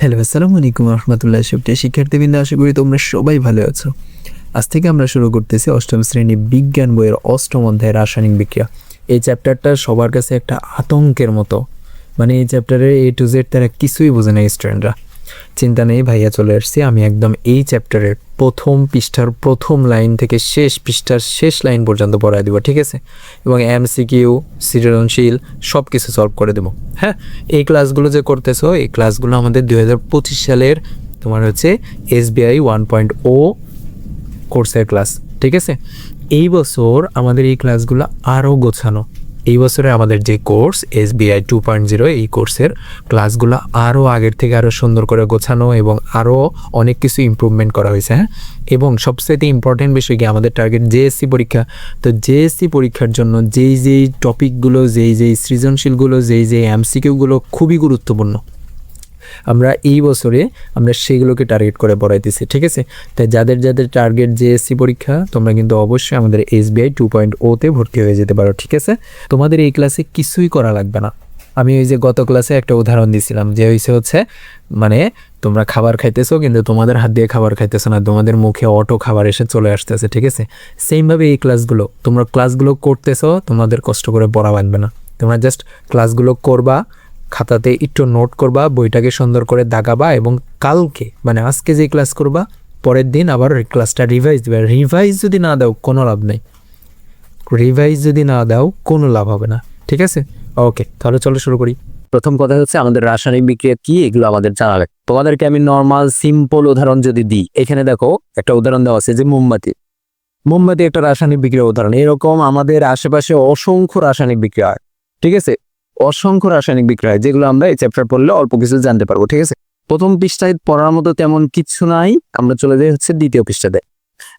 Hello, আসসালামু আলাইকুম রহমতুল্লাহ। সুপ্রিয় শিক্ষার্থীবৃন্দ, আশা করি তোমরা সবাই ভালো আছো। আজ থেকে আমরা শুরু করতেছি অষ্টম শ্রেণী বিজ্ঞান বইয়ের অষ্টম অধ্যায় রাসায়নিক বিক্রিয়া। এই চ্যাপ্টারটা সবার কাছে একটা আতঙ্কের মতো, মানে এই চ্যাপ্টারে এ টু জেড তারা কিছুই বোঝে না স্টুডেন্টরা। চিন্তা নেই ভাইয়া, চলে আসছি। আমি একদম এই চ্যাপ্টারের প্রথম পৃষ্ঠার প্রথম লাইন থেকে শেষ পৃষ্ঠার শেষ লাইন পর্যন্ত পড়ায় দেবো, ঠিক আছে? এবং MCQ, সৃজনশীল সব কিছু সলভ করে দেবো। হ্যাঁ, এই ক্লাসগুলো যে করতেছো, এই ক্লাসগুলো আমাদের 2025 সালের তোমার হচ্ছে SBI 1.0 কোর্সের ক্লাস, ঠিক আছে? এই বছর আমাদের এই ক্লাসগুলো আরও গোছানো। এই বছরে আমাদের যে কোর্স SBI 2.0, এই কোর্সের ক্লাসগুলো আরও আগের থেকে আরও সুন্দর করে গোছানো এবং আরও অনেক কিছু ইমপ্রুভমেন্ট করা হয়েছে। হ্যাঁ, এবং সবচেয়ে ইম্পর্টেন্ট বিষয় কি, আমাদের টার্গেট JSC পরীক্ষা। তো JSC পরীক্ষার জন্য যেই টপিকগুলো, যেই সৃজনশীলগুলো, যেই MCQগুলো খুবই গুরুত্বপূর্ণ, আমরা এই বছরে আমরা সেগুলোকে টার্গেট করে পড়াইতেছি, ঠিক আছে? তাই যাদের টার্গেট JSC পরীক্ষা, তোমরা কিন্তু অবশ্যই আমাদের SBI 2.0-তে ভর্তি হয়ে যেতে পারো, ঠিক আছে? তোমাদের এই ক্লাসে কিছুই করা লাগবে না। আমি ওই যে গত ক্লাসে একটা উদাহরণ দিয়েছিলাম যে হচ্ছে মানে তোমরা খাবার খাইতেছো কিন্তু তোমাদের হাত দিয়ে খাবার খাইতেছো না, তোমাদের মুখে অটো খাবার এসে চলে আসতেছে, ঠিক আছে? সেমভাবে এই ক্লাসগুলো তোমরা করতেছো, তোমাদের কষ্ট করে পড়া বানবে না। তোমরা জাস্ট ক্লাসগুলো করবা, খাতাতে একটু নোট করবা, বইটাকে সুন্দর করে দাগাবা এবং কালকে মানে আজকে যে ক্লাস করবা, পরের দিন আবার ক্লাসটা রিভাইজ দিবে। রিভাইজ যদি না দাও কোনো লাভ নেই, কোনো লাভ হবে না, ঠিক আছে? ওকে, তাহলে চলো শুরু করি। প্রথম কথা হচ্ছে আমাদের রাসায়নিক বিক্রিয়া কি, এগুলো আমাদের জানা লাগবে। তোমাদেরকে আমি নর্মাল সিম্পল উদাহরণ যদি দিই, এখানে দেখো একটা উদাহরণ দেওয়া আছে যে মোমবাতি একটা রাসায়নিক বিক্রিয়া উদাহরণ। এরকম আমাদের আশেপাশে অসংখ্য রাসায়নিক বিক্রিয়া হয়, ঠিক আছে? অসংখ্য রাসায়নিক বিক্রিয়া, যেগুলো আমরা এই চ্যাপ্টার পড়লে অল্প কিছু জানতে পারবো, ঠিক আছে? প্রথম পৃষ্ঠায় পড়ার মতো তেমন কিছু নাই, আমরা চলে যাই হচ্ছে দ্বিতীয় পৃষ্ঠাতে।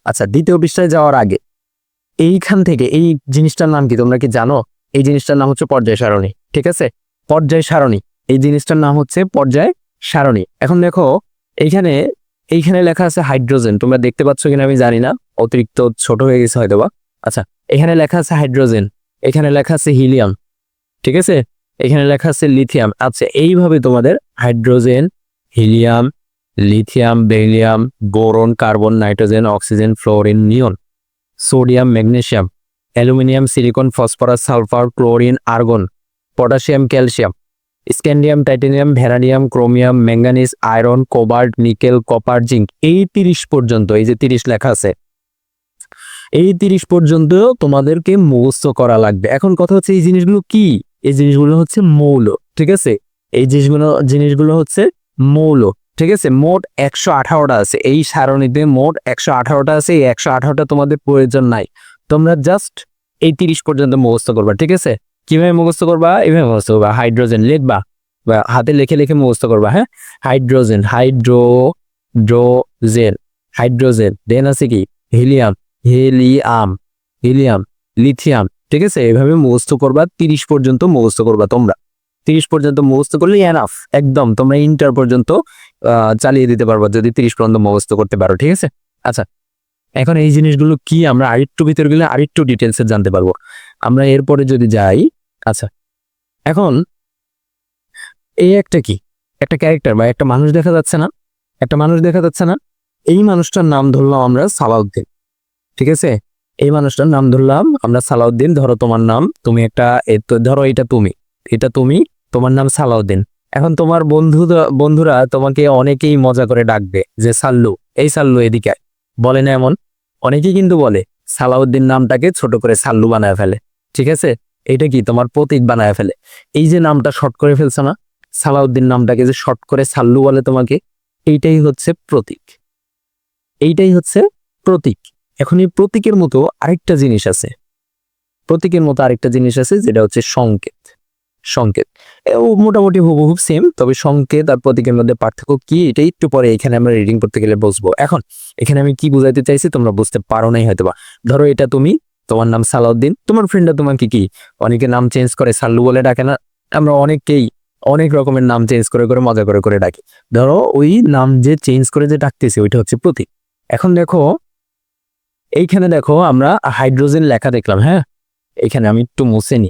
আচ্ছা, দ্বিতীয় পৃষ্ঠায় যাওয়ার আগে এইখান থেকে এই জিনিসটার নাম কি তোমরা কি জানো? এই জিনিসটার নাম হচ্ছে পর্যায় সারণী, ঠিক আছে? পর্যায় সারণী, এই জিনিসটার নাম হচ্ছে পর্যায় সারণী। এখন দেখো এইখানে লেখা আছে হাইড্রোজেন, তোমরা দেখতে পাচ্ছ কিনা আমি জানি না, অতিরিক্ত ছোট হয়ে গেছে হয়তোবা। আচ্ছা, এখানে লেখা আছে হাইড্রোজেন, এখানে লেখা আছে হিলিয়াম, ঠিক আছে? এখানে লেখা আছে লিথিয়াম। আচ্ছা, এইভাবে তোমাদের hydrogen, helium, lithium, beryllium, boron, carbon, nitrogen, oxygen, fluorine, neon, sodium, magnesium, aluminium, silicon, phosphorus, sulphur, chlorine, argon, potassium, calcium, scandium, titanium, vanadium, chromium, manganese, iron, cobalt, nickel, copper, zinc, এই 30 পর্যন্ত, এই যে 30 লেখা আছে, এই 30 পর্যন্ত তোমাদেরকে মুখস্থ করা লাগবে। এখন কথা হচ্ছে এই জিনিসগুলো কি? এই জিনিসগুলো হচ্ছে মৌল, ঠিক আছে? এই জিনিসগুলো হচ্ছে মৌল, ঠিক আছে? মোট 118টা আছে এই সারণীতে, মোট 118টা আছে। এই 118টা তোমাদের প্রয়োজন নাই, তোমরা জাস্ট এই 30 পর্যন্ত মুখস্থ করবা, ঠিক আছে? কিভাবে মুখস্থ করবা? এইভাবে মুখস্থ করবা। হাইড্রোজেন লিখবা বা হাতে লিখে মুখস্থ করবা। হ্যাঁ, হাইড্রোজেন, হাইড্রোজেন, দেন আছে কি হিলিয়াম, হিলিয়াম, লিথিয়াম, ঠিক আছে? এইভাবে মুখস্থ করবা, 30 পর্যন্ত মুখস্থ করবা তোমরা। 30 পর্যন্ত মুখস্থ করলে এনাফ, একদম তোমরা ইন্টার পর্যন্ত চালিয়ে দিতে পারবা যদি 30 পর্যন্ত মুখস্থ করতে পারো, ঠিক আছে? আচ্ছা, এখন এই জিনিসগুলো কি আমরা আরেকটু ভিতরে গেলে আরেকটু ডিটেলসে জানতে পারবো। আমরা এরপরে যদি যাই, আচ্ছা, এখন এই একটা কি, একটা ক্যারেক্টার বা একটা মানুষ দেখা যাচ্ছে না? এই মানুষটার নাম ধরলাম আমরা সালাউদ্দিন, ঠিক আছে? এই মানুষটার নাম ধরলাম আমরা সালাউদ্দিন। ধরো তোমার নাম, তুমি ধরো এটা তুমি, তোমার নাম সালাউদ্দিন। এখন তোমার বন্ধুরা তোমাকে অনেকেই মজা করে ডাকবে যে সাল্লু, এই সাল্লু এদিকে বলে না এমন? অনেকেই কিন্তু বলে, সালাউদ্দিন নামটাকে ছোট করে সাল্লু বানায় ফেলে, ঠিক আছে? এটা কি তোমার প্রতীক বানায় ফেলে। এই যে নামটা শর্ট করে ফেলছে না, সালাউদ্দিন নামটাকে যে শর্ট করে সাল্লু বলে তোমাকে, এইটাই হচ্ছে প্রতীক, এখন এই প্রতীকের মতো আরেকটা জিনিস আছে, যেটা হচ্ছে সংকেত। মোটামুটি হুবহু সেম, তবে সংকেত আর প্রতীকের মধ্যে পার্থক্য কি এটা একটু পরে এখানে আমরা রিডিং করতে গেলে বুঝবো। এখন এখানে আমি কি বুঝাইতে চাইছি তোমরা বুঝতে পারো নাই হয়তোবা। ধরো এটা তুমি, তোমার নাম সালাউদ্দিন, তোমার ফ্রেন্ডরা তোমাকে কি, অনেকে নাম চেঞ্জ করে সাল্লু বলে ডাকে না? আমরা অনেকেই অনেক রকমের নাম চেঞ্জ করে মজা করে ডাকি। ধরো ওই নাম যে চেঞ্জ করে যে ডাকতেছি, ওইটা হচ্ছে প্রতীক। এখন দেখো এইখানে দেখো আমরা হাইড্রোজেন লেখা দেখলাম। হ্যাঁ, এইখানে আমি একটু মুছে নি,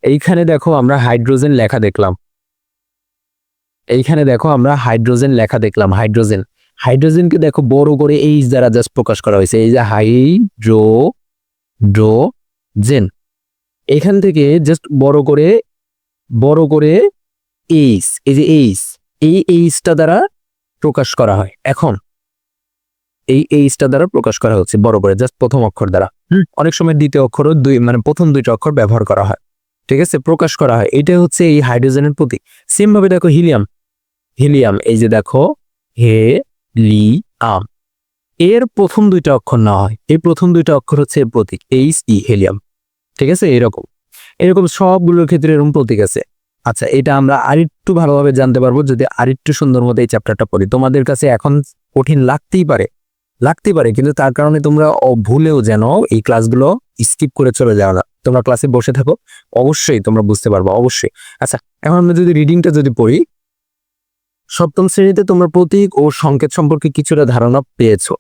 এইখানে দেখো আমরা হাইড্রোজেন লেখা দেখলাম। এইখানে দেখো আমরা হাইড্রোজেন লেখা দেখলাম, হাইড্রোজেন, হাইড্রোজেনকে দেখো বড় করে এইচ দ্বারা জাস্ট প্রকাশ করা হয়েছে, এই যে হাইড্রোজেন, এখান থেকে জাস্ট বড় করে এইচ, এই যে এইচ, এই এইচটা দ্বারা প্রকাশ করা হয়। এখন এই এইচটা দ্বারা প্রকাশ করা হচ্ছে বড় করে জাস্ট প্রথম অক্ষর দ্বারা। অনেক সময় দ্বিতীয় অক্ষরও মানে প্রথম দুইটা অক্ষর ব্যবহার করা হয়, ঠিক আছে, প্রকাশ করা হয়। এটা হচ্ছে এই হাইড্রোজেনের প্রতীক। সেম ভাবে দেখো হিলিয়াম, হিলিয়াম, এই যে দেখো হেলিয়াম, এর প্রথম দুইটা অক্ষর না হয়, এই প্রথম দুইটা অক্ষর হচ্ছে এর প্রতীক এইচ ই, হেলিয়াম, ঠিক আছে। এরকম এরকম সবগুলোর ক্ষেত্রে এরকম প্রতীক আছে। আচ্ছা, এটা আমরা আরেকটু ভালোভাবে জানতে পারবো যদি আরেকটু সুন্দর মতো এই চ্যাপ্টারটা পড়ি। তোমাদের কাছে এখন কঠিন লাগতেই পারে, কিন্তু তার কারণে তোমরা ভুলেও যেন এই ক্লাসগুলো স্কিপ করে চলে যাও না, তোমরা ক্লাসে বসে থাকো, অবশ্যই তোমরা বুঝতে পারবো, অবশ্যই। আচ্ছা, এখন আমরা যদি রিডিংটা যদি পড়ি, সপ্তম শ্রেণীতে তোমরা প্রতীক ও সংকেত সম্পর্কে কিছুটা ধারণা পেয়েছো।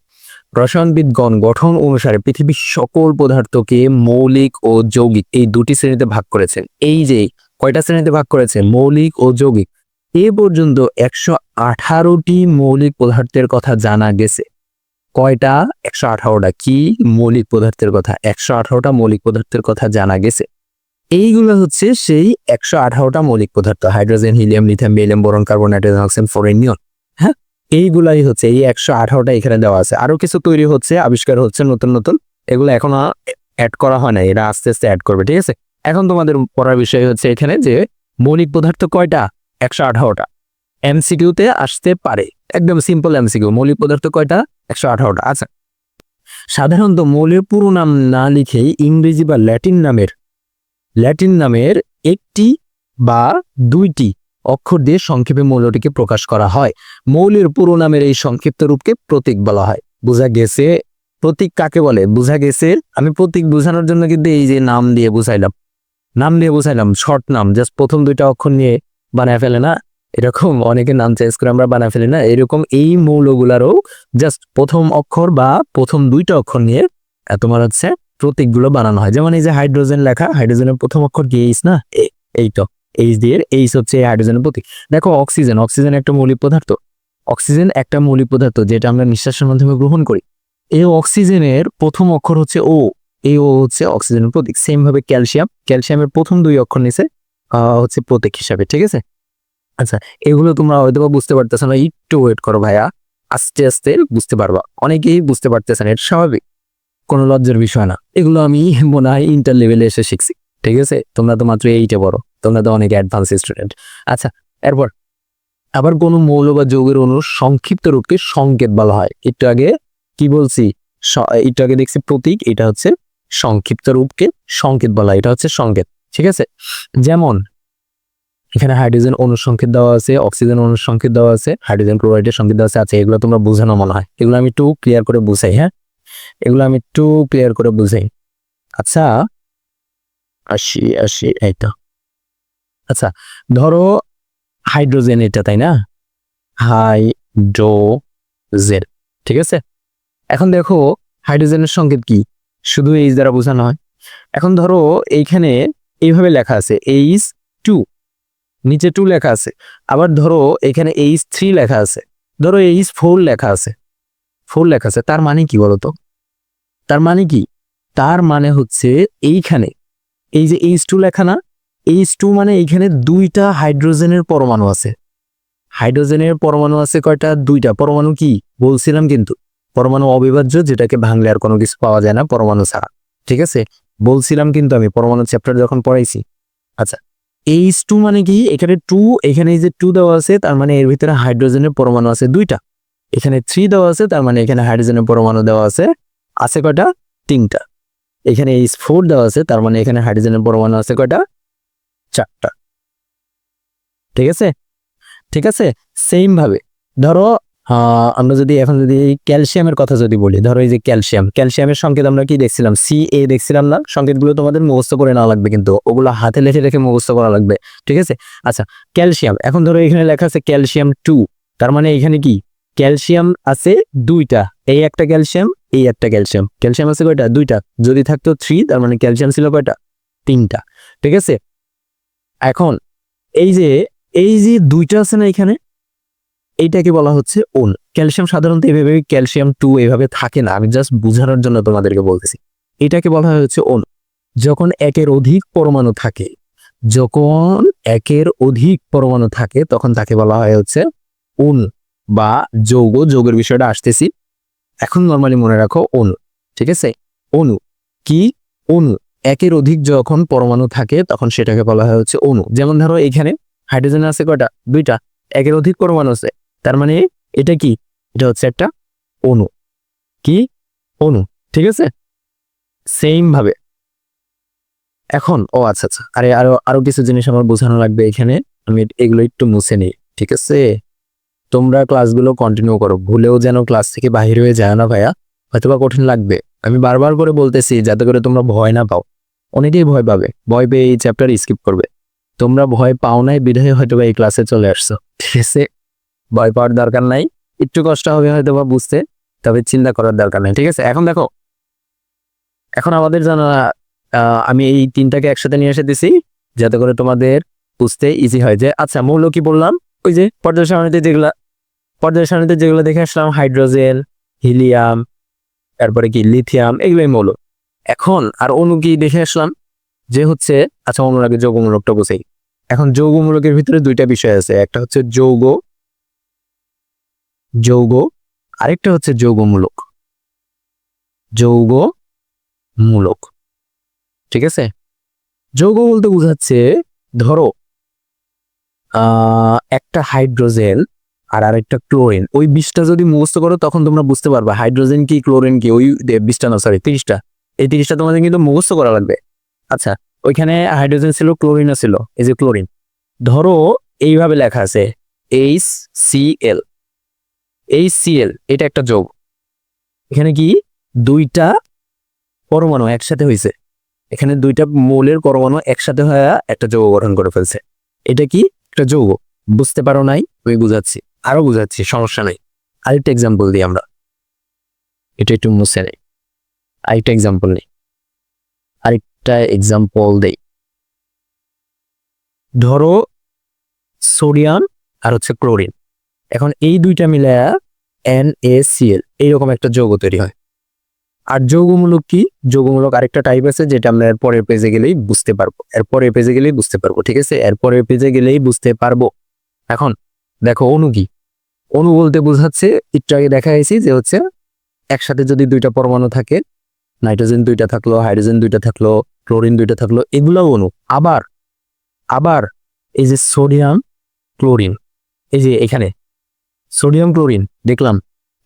রসায়নবিদগণ গঠন অনুসারে পৃথিবীর সকল পদার্থকে মৌলিক ও যৌগিক এই দুটি শ্রেণীতে ভাগ করেছেন। এই যে কয়টা শ্রেণীতে ভাগ করেছে, মৌলিক ও যৌগিক। এ পর্যন্ত 118টি মৌলিক পদার্থের কথা জানা গেছে। কয়টা? 118টা। কি মৌলিক পদার্থের কথা? 118টা মৌলিক পদার্থের কথা জানা গেছে। এইগুলো হচ্ছে সেই 118টা মৌলিক পদার্থ, hydrogen, helium, lithium, beryllium, boron, carbon, nitrogen, oxygen, fluorine, neon. হ্যাঁ, এইগুলাই হচ্ছে এই 118টা এখানে দেওয়া আছে। আরো কিছু তৈরি হচ্ছে, আবিষ্কার হচ্ছে নতুন নতুন, এগুলো এখনো অ্যাড করা হয় না, এরা আস্তে আস্তে অ্যাড করবে, ঠিক আছে। এখন তোমাদের পড়ার বিষয় হচ্ছে এখানে যে মৌলিক পদার্থ কয়টা? 118টা। এমসিকিউতে আসতে পারে, একদম সিম্পল এমসিকিউ, মৌলিক পদার্থ কয়টা? 118টা। আচ্ছা, সাধারণত মৌলের পুরো নাম না লিখেই ইংরেজি বা ল্যাটিন নামের একটি বা দুইটি অক্ষর দিয়ে সংক্ষেপে মৌলটিকে প্রকাশ করা হয়। মৌলের পুরো নামের এই সংক্ষিপ্ত রূপকে প্রতীক বলা হয়। বোঝা গেছে প্রতীক কাকে বলে? বোঝা গেছে। আমি প্রতীক বোঝানোর জন্য কিন্তু এই যে নাম দিয়ে বুঝাইলাম, শর্ট নাম, জাস্ট প্রথম দুইটা অক্ষর নিয়ে বানায় ফেলে না, এরকম অনেকে নাম চেঞ্জ করে আমরা বানায় ফেলি না, এরকম এই মৌলগুলারও জাস্ট প্রথম অক্ষর বা প্রথম দুইটা অক্ষর নিয়ে তোমার হচ্ছে প্রতীকগুলো বানানো হয়। যেমন এই যে হাইড্রোজেন লেখা, হাইড্রোজেনের প্রথম অক্ষর কি? এইচ না? এই তো এইচ দিয়ে, এইচ হচ্ছে হাইড্রোজেনের প্রতীক। দেখো অক্সিজেন একটা মৌলিক পদার্থ, যেটা আমরা নিঃশ্বাসের মাধ্যমে গ্রহণ করি। এই অক্সিজেনের প্রথম অক্ষর হচ্ছে ও, এই ও হচ্ছে অক্সিজেনের প্রতীক। সেম ভাবে ক্যালসিয়ামের প্রথম দুই অক্ষর নিচে হচ্ছে প্রতীক হিসাবে, ঠিক আছে। আচ্ছা, এগুলো তোমরা হয়তো বুঝতে পারতেছো না, একটু ওয়েট করো ভাইয়া, আস্তে আস্তে বুঝতে পারবা। অনেকেই বুঝতে পারতেছে না, এটা স্বাভাবিক, কোনো লজ্জার বিষয় না। এগুলো আমি মনে হয় ইন্টার লেভেলে এসে শিখছি, ঠিক আছে। তোমরা তো মাত্র 8-এ পড়ো, তোমরা তো অনেক অ্যাডভান্স স্টুডেন্ট। আচ্ছা, এরপর আবার কোনো মৌল বা যৌগের অণুর সংক্ষিপ্ত রূপকে সংকেত বলা হয়। একটু আগে কি বলছি? একটু আগে দেখছি প্রতীক, এটা হচ্ছে সংক্ষিপ্ত রূপকে সংকেত বলা হয়, এটা হচ্ছে সংকেত, ঠিক আছে। যেমন এখানে হাইড্রোজেন অণুর সংকেত দেওয়া আছে, অক্সিজেন অণুর সংকেত দেওয়া আছে, হাইড্রোজেন ক্লোরাইডের সংকেত দেওয়া আছে। আচ্ছা, এগুলো তোমরা বোঝানো মনে হয়, এগুলো আমি একটু ক্লিয়ার করে বুঝাই। হ্যাঁ, আচ্ছা, আসি এই তো। আচ্ছা, ধরো হাইড্রোজেন এটা, তাই না? হাইড্রোজেন, ঠিক আছে। এখন দেখো হাইড্রোজেনের সংকেত কি? শুধু এইচ দ্বারা বোঝানো হয়। এখন ধরো এইখানে এইভাবে লেখা আছে H2, নিচে 2 লেখা আছে। আবার ধরো এখানে H3 লেখা আছে, ধরো H4 লেখা আছে, তার মানে কি বলতো? তার মানে হচ্ছে এইখানে এই যে H2 লেখা না, H2 মানে এইখানে দুইটা হাইড্রোজেনের পরমাণু আছে। হাইড্রোজেনের পরমাণু আছে কয়টা? দুইটা। পরমাণু কি বলছিলাম কিন্তু, পরমাণু অবিভাজ্য, যেটাকে ভাঙলে আর কোনো কিছু পাওয়া যায় না পরমাণু ছাড়া, ঠিক আছে, বলছিলাম কিন্তু আমি পরমাণু চ্যাপ্টার যখন পড়াইছি। আচ্ছা, H2 মানে কি? এখানে 2, এখানে এই যে 2 দেওয়া আছে, তার মানে এর ভিতরে হাইড্রোজেনের পরমাণু আছে দুইটা। এখানে 3 দেওয়া আছে, তার মানে এখানে হাইড্রোজেনের পরমাণু দেওয়া আছে কয়টা? 3টা। এখানে H4 দেওয়া আছে, তার মানে এখানে হাইড্রোজেনের পরমাণু আছে কয়টা? 4টা, ঠিক আছে। সেম ভাবে ধরো আমরা যদি এখন যদি ক্যালসিয়ামের কথা যদি বলি, ধরো এই যে ক্যালসিয়ামের সংকেত আমরা কি দেখছিলাম? CA দেখছিলাম না? সংকেতগুলো তোমাদের মুখস্থ করে নেওয়া লাগবে, কিন্তু ওগুলো হাতে লিখে রেখে মুখস্থ করা লাগবে, ঠিক আছে। আচ্ছা, ক্যালসিয়াম, এখন ধরো এখানে লেখা আছে ক্যালসিয়াম 2, তার মানে এখানে কি ক্যালসিয়াম আছে দুইটা, এই একটা ক্যালসিয়াম, এই একটা ক্যালসিয়াম। ক্যালসিয়াম আছে কয়টা? দুইটা। যদি থাকতো 3, তার মানে ক্যালসিয়াম ছিল কয়টা? 3টা, ঠিক আছে। এখন এই যে এই যে দুইটা আছে না এখানে, এইটাকে বলা হচ্ছে অণু। ক্যালসিয়াম সাধারণত এভাবে ক্যালসিয়াম 2 এভাবে থাকে না, আমি জাস্ট বোঝানোর জন্য তোমাদেরকে বলতেছি। এটাকে বলা হচ্ছে অণু। যখন একের অধিক পরমাণু থাকে, যখন একের অধিক পরমাণু থাকে তখন তাকে বলা হয় হচ্ছে অণু বা যৌগ। যৌগের বিষয়টা আসতেছি, এখন নর্মালি মনে রাখো অণু। ঠিক আছে, অণু কি? অণু। একের অধিক যখন পরমাণু থাকে তখন সেটাকে বলা হয় হচ্ছে অণু। যেমন ধরো এখানে হাইড্রোজেন আছে কয়টা? 2টা। একের অধিক পরমাণু আছে, তার মানে এটা কি? এটা হচ্ছে একটা অণু। কি? অণু। ঠিক আছে, সেম ভাবে এখন আচ্ছা আচ্ছা, আরে আরো আরো কিছু জিনিস আমার বোঝানো লাগবে এখানে, আমি এগুলো একটু মুছে নিই। ঠিক আছে, তোমরা ক্লাসগুলো কন্টিনিউ করো, ভুলেও যেন ক্লাস থেকে বাহির হয়ে যায় না ভাইয়া, হয়তোবা কঠিন লাগবে। আমি বারবার করে বলতেছি যাতে করে তোমরা ভয় না পাও। অনেকেই ভয় পাবে, ভয় পেয়ে এই চ্যাপ্টার স্কিপ করবে। তোমরা ভয় পাও নাই বিধায় হয়তোবা এই ক্লাসে চলে আসছো। ঠিক আছে, ভয় পাওয়ার দরকার নাই, একটু কষ্ট হবে হয়তোবা বুঝতে, তবে চিন্তা করার দরকার নাই। ঠিক আছে, এখন দেখো, এখন আমাদের জানা আমি এই তিনটাকে একসাথে নিয়ে এসে দিছি যাতে করে তোমাদের বুঝতে ইজি হয়। যে আচ্ছা মৌল কি বললাম? ওই যে পর্যায় সারণীতে যেগুলো দেখে আসলাম, হাইড্রোজেন, হিলিয়াম, তারপরে কি লিথিয়াম, এগুলোই মৌল। এখন আর অণু কি দেখে আসলাম যে হচ্ছে, আচ্ছা অণুর আগে যৌগমূলকটা বুঝেই। এখন যৌগমূলকের ভিতরে দুইটা বিষয় আছে, একটা হচ্ছে যৌগ, আরেকটা হচ্ছে যৌগমূলক। ঠিক আছে, যৌগ বলতে বোঝাচ্ছে ধরো একটা হাইড্রোজেন আর আরেকটা ক্লোরিন, ওই 20টা যদি মুখস্থ করো তখন তোমরা বুঝতে পারবা হাইড্রোজেন কি ক্লোরিন কি। ওই 20টা না, সরি 30টা, এই 30টা তোমাদের কিন্তু মুখস্থ করা লাগবে। আচ্ছা, ওইখানে হাইড্রোজেন ছিল, ক্লোরিনও ছিল। এই যে ক্লোরিন, ধরো এইভাবে লেখা আছে HCl, এটা একটা যৌগ। এখানে কি? দুইটা পরমাণু একসাথে হয়েছে, এখানে দুইটা মৌলের পরমাণু একসাথে হয়ে একটা যৌগ গঠন করে ফেলছে। এটা কি? একটা যৌগ। বুঝতে পারো নাই? আমি বুঝাচ্ছি, আরো বুঝাচ্ছি, সমস্যা নাই। আরেকটা এক্সাম্পল দিই আমরা, এটা একটু মুছে নেই। আরেকটা এক্সাম্পল দেই। ধরো সোডিয়াম আর হচ্ছে ক্লোরিন, এখন এই দুইটা মিলে NaCl, এইরকম একটা যৌগ তৈরি হয়। আর যৌগমূলক কি? যৌগমূলক আরেকটা টাইপ আছে যেটা আমরা এর পরের পেজে গেলেই বুঝতে পারবো। ঠিক আছে, এর পরের পেজে গেলেই বুঝতে পারবো। এখন দেখো অণু কি? অণু বলতে বোঝাচ্ছে, একটু আগে দেখা গেছি যে হচ্ছে একসাথে যদি দুইটা পরমাণু থাকে, নাইট্রোজেন 2টা থাকলো, হাইড্রোজেন 2টা থাকলো, ক্লোরিন 2টা থাকলো, এগুলোও অণু। আবার এই যে সোডিয়াম ক্লোরিন, এই যে এখানে সোডিয়াম ক্লোরিন দেখলাম,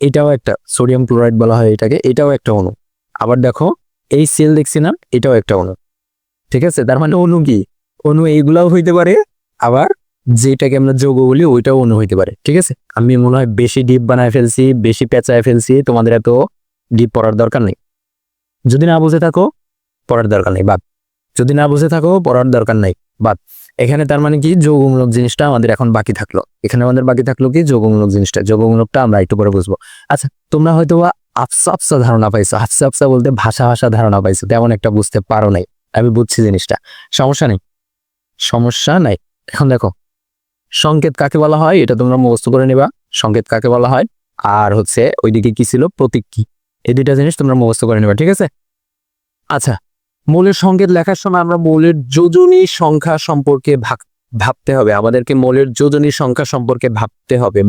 এটাও একটা সোডিয়াম ক্লোরাইড বলা হয় এটাকে, এটাও একটা অণু। আবার দেখো এই সেল দেখছি না, এটাও একটা অণু। ঠিক আছে, তার মানে অণু কি? অণু এইগুলাও হইতে পারে, আবার যেটাকে আমরা যৌগ বলি ওইটাও অণু হইতে পারে। ঠিক আছে, আমি মনে হয় বেশি ডিপ বানায় ফেলছি, বেশি পেঁচায় ফেলছি, তোমাদের এত ডিপ পড়ার দরকার নেই। যদি না বুঝে থাকো পড়ার দরকার নেই, বাদ। এখানে তার মানে কি? যৌগমূলক জিনিসটা আমাদের এখন বাকি থাকলো। এখানে আমাদের বাকি থাকলো কি? যৌগমূলক জিনিসটা। যৌগমূলকটা আমরা একটু পরে বুঝবো। আচ্ছা, তোমরা হয়তো আফসা ধারণা পাইছো, আফসা বলতে ভাষা ধারণা পাইছো, তেমন একটা বুঝতে পারো নাই। আমি বুঝছি জিনিসটা, সমস্যা নাই। এখন দেখো সংকেত কাকে বলা হয় এটা তোমরা মুখস্থ করে নেবা। সংকেত কাকে বলা হয়, আর হচ্ছে ওইদিকে কি ছিল, প্রতীক কি, এই দুইটা জিনিস তোমরা মুখস্থ করে নেবা। ঠিক আছে, আচ্ছা মৌলের সংকেত লেখার সময় আমরা মৌলের যোজনী সংখ্যা সম্পর্কে ভাবতে হবে। আমাদেরকে মৌলের যোজনী সংখ্যা সম্পর্কে ভাবতে হবে।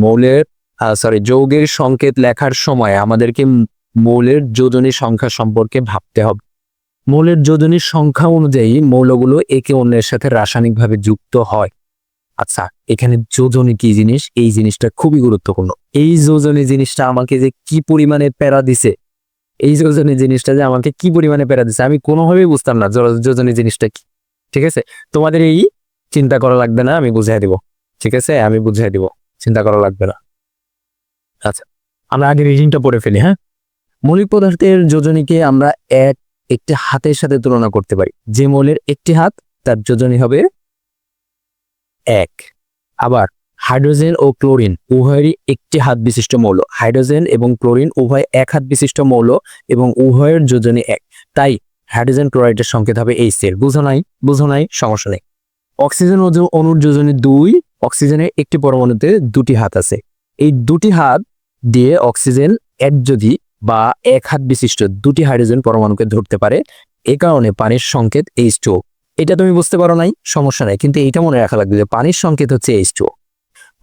যৌগের সংকেত লেখার সময় আমাদেরকে মৌলের যোজনী সংখ্যা সম্পর্কে ভাবতে হবে। মৌলের যোজনী সংখ্যা অনুযায়ী মৌলগুলো একে অন্যের সাথে রাসায়নিকভাবে যুক্ত হয়। আচ্ছা, এখানে যোজনী কি জিনিস, এই জিনিসটা খুবই গুরুত্বপূর্ণ। এই যোজনী জিনিসটা আমাকে যে কি পরিমাণে প্যারা দিছে, আমি কোনোভাবেই বুঝতাম না যোজনী জিনিসটা কি। ঠিক আছে, তোমাদের এই চিন্তা করা লাগবে না, আমি বুঝাই দিব। ঠিক আছে, আমি বুঝাই দিব, চিন্তা করা লাগবে না। আচ্ছা, আমরা আগে রিডিংটা পড়ে ফেলি। হ্যাঁ, মৌলিক পদার্থের যোজনীকে আমরা একটি হাতের সাথে তুলনা করতে পারি। যে মৌলের একটি হাত, তার যোজনী হবে 1। আবার হাইড্রোজেন ও ক্লোরিন উভয়েরই একটি হাত বিশিষ্ট মৌল। হাইড্রোজেন এবং ক্লোরিন উভয় এক হাত বিশিষ্ট মৌল এবং উভয়ের যোজনী 1। তাই হাইড্রোজেন ক্লোরাইডের সংকেত হবে HCl। বুঝো নাই? সমস্যা নেই। অক্সিজেন অণুর যোজনী 2, অক্সিজেনের একটি পরমাণুতে দুটি হাত আছে। এই দুটি হাত দিয়ে অক্সিজেন এক যদি বা এক হাত বিশিষ্ট দুটি হাইড্রোজেন পরমাণুকে ধরতে পারে। এ কারণে পানির সংকেত H2O। এটা তুমি বুঝতে পারো নাই, সমস্যা নাই, কিন্তু এইটা মনে রাখা লাগবে যে পানির সংকেত হচ্ছে H2O।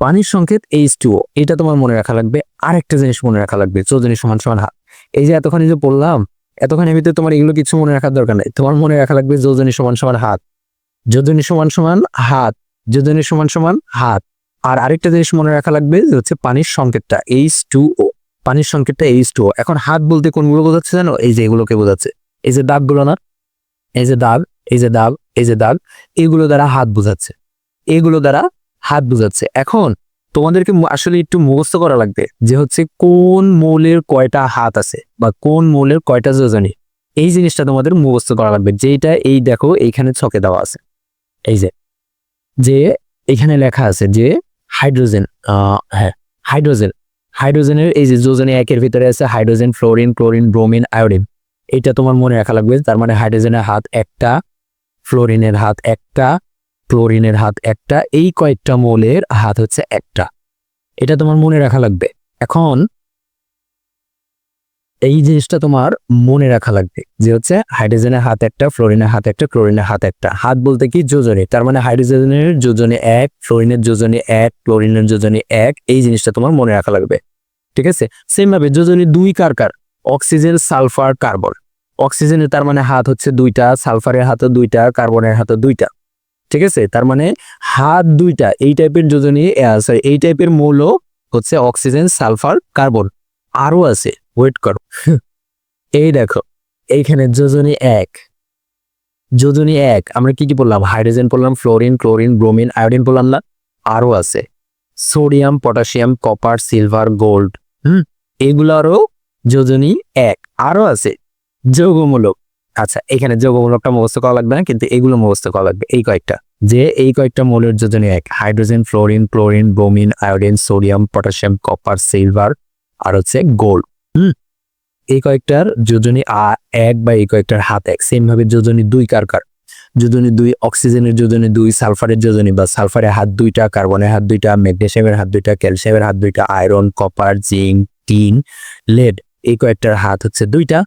পানির সংকেত H2O, এটা তোমার মনে রাখা লাগবে। আরেকটা জিনিস মনে রাখা লাগবে, যোজনী সমান সমান হাত। এই যে এতখানি যে বললাম, এতখানি ভিতরে তোমার এগুলো কিছু মনে রাখার দরকার নাই। তোমার মনে রাখা লাগবে যোজনী সমান সমান হাত, যোজনী সমান সমান হাত, যোজনী সমান সমান হাত। আর আরেকটা জিনিস মনে রাখা লাগবে যে হচ্ছে পানির সংকেতটা H2O। পানির সংকেতটা H2O। এখন হাত বলতে কোনগুলো বোঝাচ্ছে জানো? এই যে এগুলোকে বোঝাচ্ছে, এই যে দাগগুলো না, এই যে দাগ, এই যে দাগ, এই যে দাগ, এগুলো দ্বারা হাত বোঝাচ্ছে, এগুলো দ্বারা হাত বোঝাচ্ছে। এখন তোমাদেরকে আসলে একটু মুখস্থ করা লাগবে যে হচ্ছে কোন মৌলের কয়টা হাত আছে বা কোন মৌলের কয়টা যোজনী। এই জিনিসটা তোমাদের মুখস্থ করা লাগবে। যেটা এই দেখো এইখানে ছকে দেওয়া আছে, এই যে এখানে লেখা আছে যে হাইড্রোজেন, হ্যাঁ হাইড্রোজেন, হাইড্রোজেনের এই যে যোজনী একের ভিতরে আছে hydrogen, fluorine, chlorine, bromine, iodine. এটা তোমার মনে রাখা লাগবে। তার মানে হাইড্রোজেনের হাত একটা, ফ্লোরিনের হাত একটা, ক্লোরিনের হাত একটা, এই কয়েকটা মৌলের হাত হচ্ছে একটা। এটা তোমার মনে রাখা লাগবে। এখন এই জিনিসটা তোমার মনে রাখা লাগবে যে হচ্ছে হাইড্রোজেনের হাত একটা, ফ্লোরিনের হাত একটা, ক্লোরিনের হাত একটা। হাত বলতে কি? যোজনী। তার মানে হাইড্রোজেনের যোজনী এক, ফ্লোরিনের যোজনী এক, ক্লোরিনের যোজনী এক। এই জিনিসটা তোমার মনে রাখা লাগবে, ঠিক আছে? সেম ভাবে যোজনী দুই কার কার? Oxygen, sulphur, carbon. অক্সিজেনের তার মানে হাত হচ্ছে দুইটা, সালফারের হাতও দুইটা, কার্বনের হাতও দুইটা, ঠিক আছে? তার মানে হাত দুইটা। এই টাইপের যোজনী, সরি, এই টাইপের মৌল হচ্ছে অক্সিজেন, সালফার, কার্বন। আরো আছে, ওয়েট করো। এই দেখো এইখানে যোজনী এক, যোজনী এক আমরা কি কি বললাম? হাইড্রোজেন বললাম, ফ্লোরিন, ক্লোরিন, ব্রোমিন, আয়োডিন বললাম না? আরো আছে sodium, potassium, copper, silver, gold. এগুলারও যোজনী এক। আরো আছে যৌগমূলক। আচ্ছা, এখানে যৌগমূলকটা মুখস্থ করা লাগবে না, কিন্তু এগুলো মুখস্থ করা লাগবে। এই কয়েকটা, যে এই কয়েকটা মৌলের যোজনী এক: hydrogen, fluorine, chlorine, bromine, iodine, sodium, potassium, copper, silver আর হচ্ছে গোল্ড। এই কয়েকটার যোজনী এক বা এই কয়েকটার হাত এক। সেম ভাবে যোজনী দুই কার কার? যোজনী দুই অক্সিজেনের যোজনী দুই, সালফারের যোজনী বা সালফারের হাত দুইটা, কার্বনের হাত দুইটা, ম্যাগনেসিয়ামের হাত দুইটা, ক্যালসিয়ামের হাত দুইটা, iron, copper, zinc, tin, lead, এই কয়েকটার হাত হচ্ছে দুইটা।